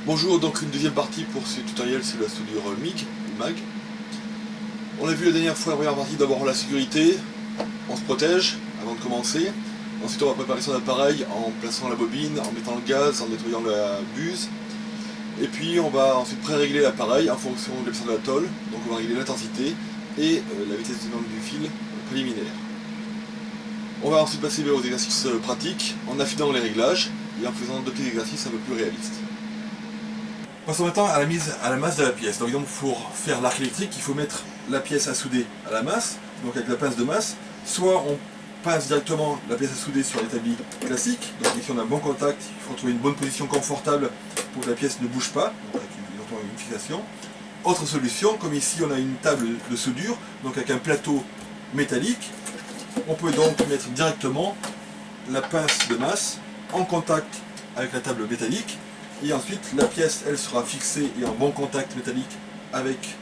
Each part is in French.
Bonjour, donc une deuxième partie pour ce tutoriel, c'est la soudure MIG ou MAG. On a vu la dernière fois, la première partie, d'abord la sécurité, on se protège avant de commencer. Ensuite on va préparer son appareil en plaçant la bobine, en mettant le gaz, en nettoyant la buse. Et puis on va ensuite pré-régler l'appareil en fonction de l'épaisseur de la tôle. Donc on va régler l'intensité et la vitesse tournante du fil préliminaire. On va ensuite passer aux exercices pratiques en affinant les réglages et en faisant deux petits exercices un peu plus réalistes. Passons maintenant à la masse de la pièce. Donc pour faire l'arc électrique, il faut mettre la pièce à souder à la masse, donc avec la pince de masse. Soit on passe directement la pièce à souder sur l'établi classique, donc ici on a un bon contact, il faut trouver une bonne position confortable pour que la pièce ne bouge pas, donc avec une fixation. Autre solution, comme ici on a une table de soudure, donc avec un plateau métallique, on peut donc mettre directement la pince de masse en contact avec la table métallique, et ensuite la pièce elle sera fixée et en bon contact métallique avec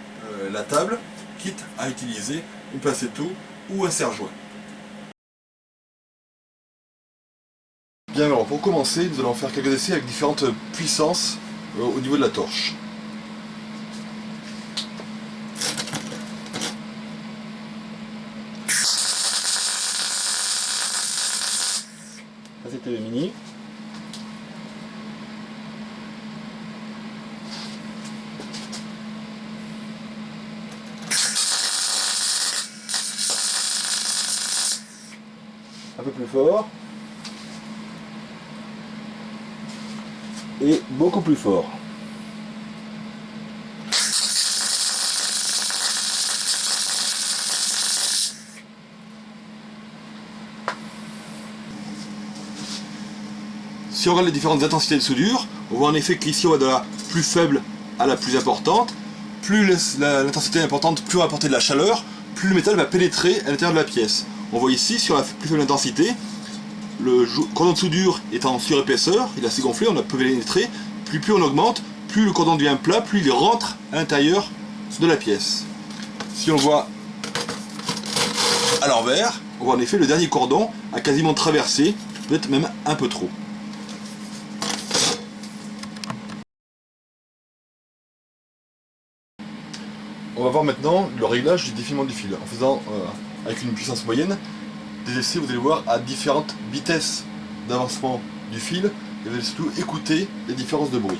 la table, quitte à utiliser une pincetto ou un serre-joint. Bien, alors pour commencer, nous allons faire quelques essais avec différentes puissances au niveau de la torche. Ça c'était le mini. Un peu plus fort. Et beaucoup plus fort. Si on regarde les différentes intensités de soudure, on voit en effet qu'ici on va de la plus faible à la plus importante. Plus l'intensité est importante, plus on va apporter de la chaleur, plus le métal va pénétrer à l'intérieur de la pièce. On voit ici, sur la plus faible intensité, le cordon de soudure est en surépaisseur, il est assez gonflé, on a peu pénétré. Plus on augmente, plus le cordon devient plat, plus il rentre à l'intérieur de la pièce. Si on le voit à l'envers, on voit en effet le dernier cordon a quasiment traversé, peut-être même un peu trop. On va voir maintenant le réglage du défilement du fil en faisant, avec une puissance moyenne, des essais, vous allez voir, à différentes vitesses d'avancement du fil, et vous allez surtout écouter les différences de bruit.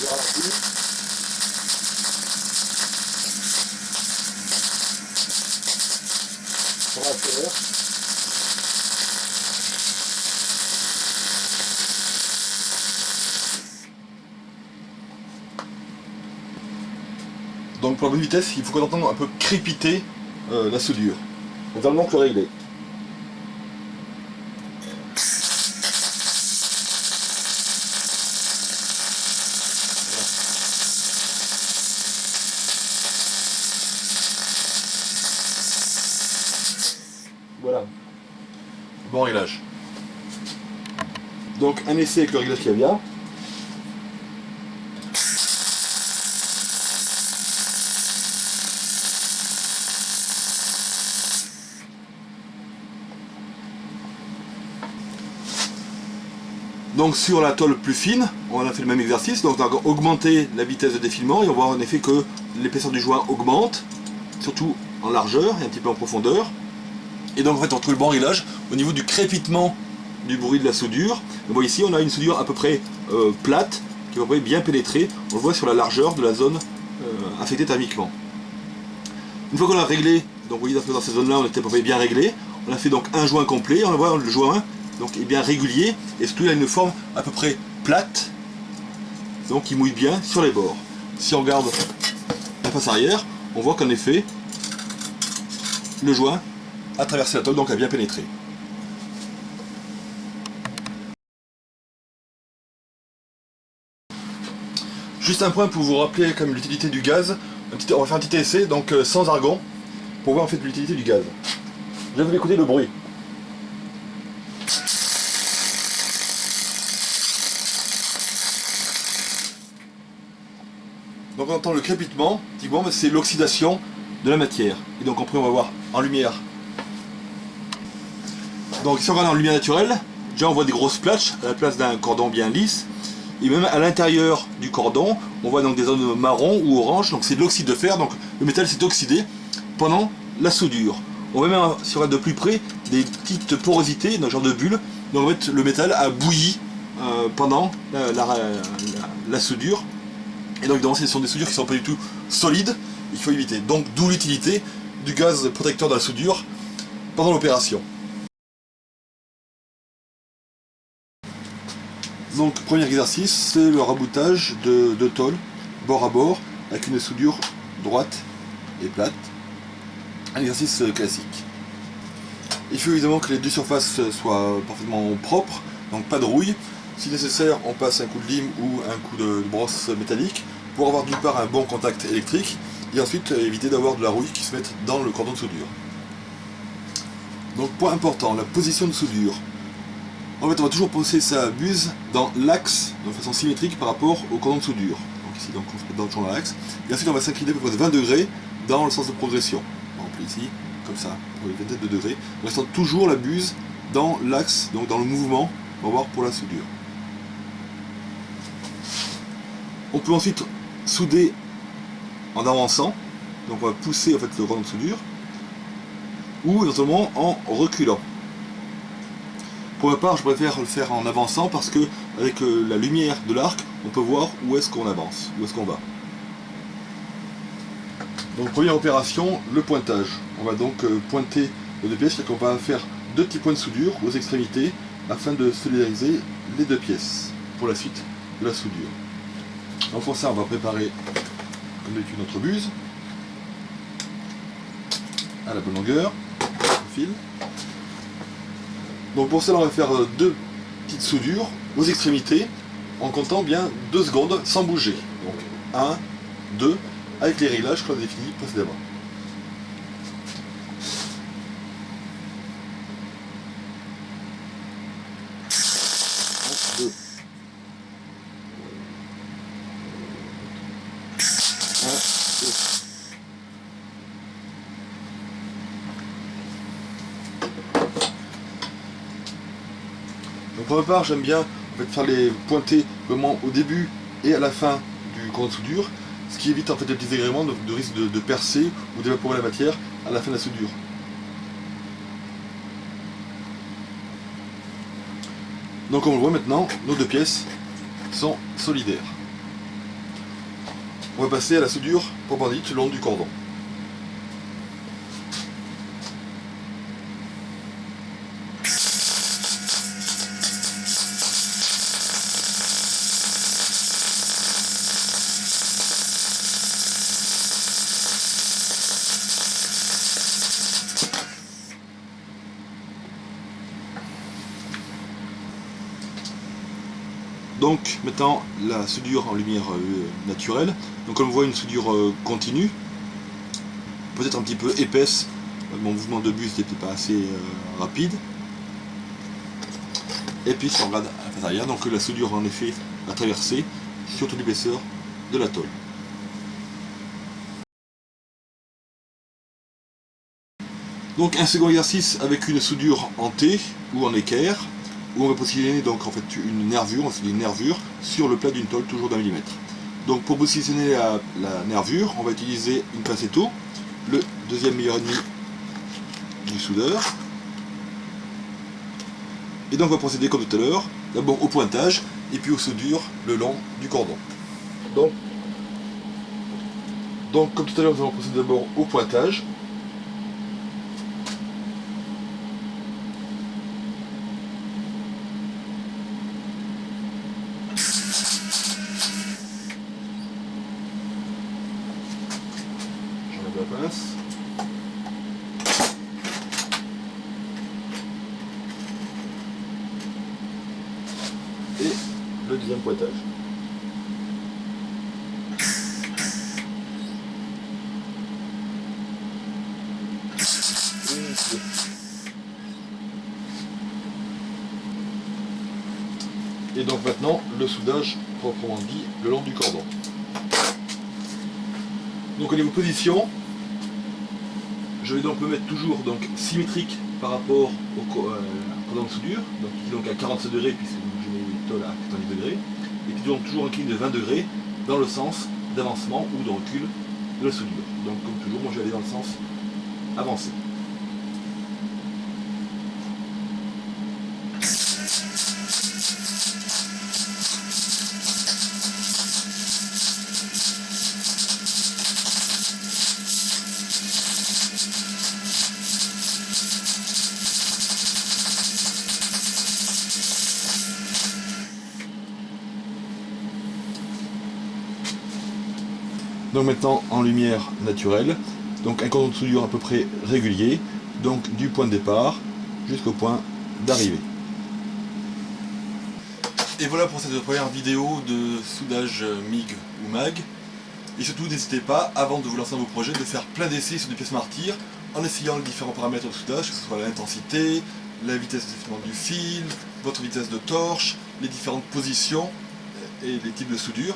Je ralentis. On accélère. Donc pour la bonne vitesse, il faut qu'on entende un peu crépiter la soudure. Nous allons donc le régler. Voilà. Bon réglage. Donc un essai avec le réglage qui va bien. Donc sur la tôle plus fine, on a fait le même exercice, donc on a augmenté la vitesse de défilement et on voit en effet que l'épaisseur du joint augmente, surtout en largeur et un petit peu en profondeur. Et donc en fait on trouve le bon réglage au niveau du crépitement du bruit de la soudure. On voit ici on a une soudure à peu près plate, qui est à peu près bien pénétrée, on le voit sur la largeur de la zone affectée thermiquement. Une fois qu'on a réglé, donc vous voyez dans ces zones là on était à peu près bien réglé, on a fait donc un joint complet, on voit le joint donc est bien régulier et surtout il a une forme à peu près plate, donc il mouille bien sur les bords. Si on regarde la face arrière, on voit qu'en effet le joint a traversé la tôle, donc a bien pénétré. Juste un point pour vous rappeler comme l'utilité du gaz. On va faire un petit essai donc sans argon pour voir en fait l'utilité du gaz. Je vais vous écouter le bruit. Donc on entend le crépitement, c'est l'oxydation de la matière. Et donc après on va voir en lumière. Donc si on regarde en lumière naturelle, déjà on voit des grosses plaques à la place d'un cordon bien lisse. Et même à l'intérieur du cordon, on voit donc des zones marron ou orange, donc c'est de l'oxyde de fer, donc le métal s'est oxydé pendant la soudure. On voit même, si on regarde de plus près, des petites porosités, dans genre de bulles, donc en fait le métal a bouilli pendant la soudure. Et donc évidemment ce sont des soudures qui ne sont pas du tout solides, il faut éviter. Donc d'où l'utilité du gaz protecteur de la soudure pendant l'opération. Donc premier exercice, c'est le raboutage de tôle bord à bord avec une soudure droite et plate. Un exercice classique. Il faut évidemment que les deux surfaces soient parfaitement propres, donc pas de rouille. Si nécessaire, on passe un coup de lime ou un coup de brosse métallique pour avoir d'une part un bon contact électrique et ensuite éviter d'avoir de la rouille qui se mette dans le cordon de soudure. Donc point important, la position de soudure. En fait, on va toujours poser sa buse dans l'axe, de façon symétrique par rapport au cordon de soudure. Donc ici, on se met dans l'axe. Et ensuite, on va s'incliner à peu près de 20 degrés dans le sens de progression. Par exemple ici, comme ça, pour une vingtaine de degrés. En restant toujours la buse dans l'axe, donc dans le mouvement, on va voir pour la soudure. On peut ensuite souder en avançant. Donc on va pousser en fait le cordon de soudure. Ou éventuellement en reculant. Pour ma part, je préfère le faire en avançant parce que avec la lumière de l'arc, on peut voir où est-ce qu'on avance, où est-ce qu'on va. Donc première opération, le pointage. On va donc pointer les deux pièces, c'est-à-dire qu'on va faire deux petits points de soudure aux extrémités afin de solidariser les deux pièces pour la suite de la soudure. Donc pour ça, on va préparer comme d'habitude notre buse à la bonne longueur, le fil. Donc pour cela, on va faire deux petites soudures aux extrémités en comptant bien 2 secondes sans bouger. Donc 1, 2, avec les réglages qu'on a définis précédemment. 1, 2. 1, 2. Donc pour ma part, j'aime bien en fait, faire les pointer vraiment au début et à la fin du cordon de soudure, ce qui évite en fait les petits désagréments de risque de percer ou d'évaporer la matière à la fin de la soudure. Donc comme on le voit maintenant, nos deux pièces sont solidaires. On va passer à la soudure proprement dite le long du cordon. Donc maintenant la soudure en lumière naturelle, donc comme on voit une soudure continue, peut-être un petit peu épaisse, mon mouvement de buse n'était pas assez rapide. Et puis si on regarde à la face arrière, donc la soudure en effet a traversé sur toute l'épaisseur de la tôle. Donc un second exercice avec une soudure en T ou en équerre, où on va positionner donc en fait une nervure, on fait une nervure sur le plat d'une tôle toujours d'1 mm. Donc pour positionner la nervure, on va utiliser une pincetto, le deuxième meilleur ennemi du soudeur. Et donc on va procéder comme tout à l'heure, d'abord au pointage et puis aux soudures le long du cordon. Donc comme tout à l'heure, nous allons procéder d'abord au pointage. J'enlève la pince. Et le deuxième pointage. Et donc maintenant le soudage proprement dit le long du cordon. Donc au niveau position, je vais donc me mettre toujours donc, symétrique par rapport au cordon de soudure, donc qui est donc à 47 degrés puisque je mets les tôles à 90 degrés, et puis donc toujours incliné de 20 degrés dans le sens d'avancement ou de recul de la soudure. Donc comme toujours, moi je vais aller dans le sens avancé. Donc maintenant en lumière naturelle, donc un cordon de soudure à peu près régulier, donc du point de départ jusqu'au point d'arrivée. Et voilà pour cette première vidéo de soudage MIG ou MAG. Et surtout n'hésitez pas, avant de vous lancer dans vos projets, de faire plein d'essais sur des pièces martyrs, en essayant les différents paramètres de soudage, que ce soit l'intensité, la vitesse d'effacement du fil, votre vitesse de torche, les différentes positions et les types de soudure,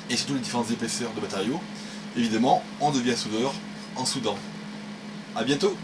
et surtout les différentes épaisseurs de matériaux. Évidemment, on devient soudeur en soudant. A bientôt!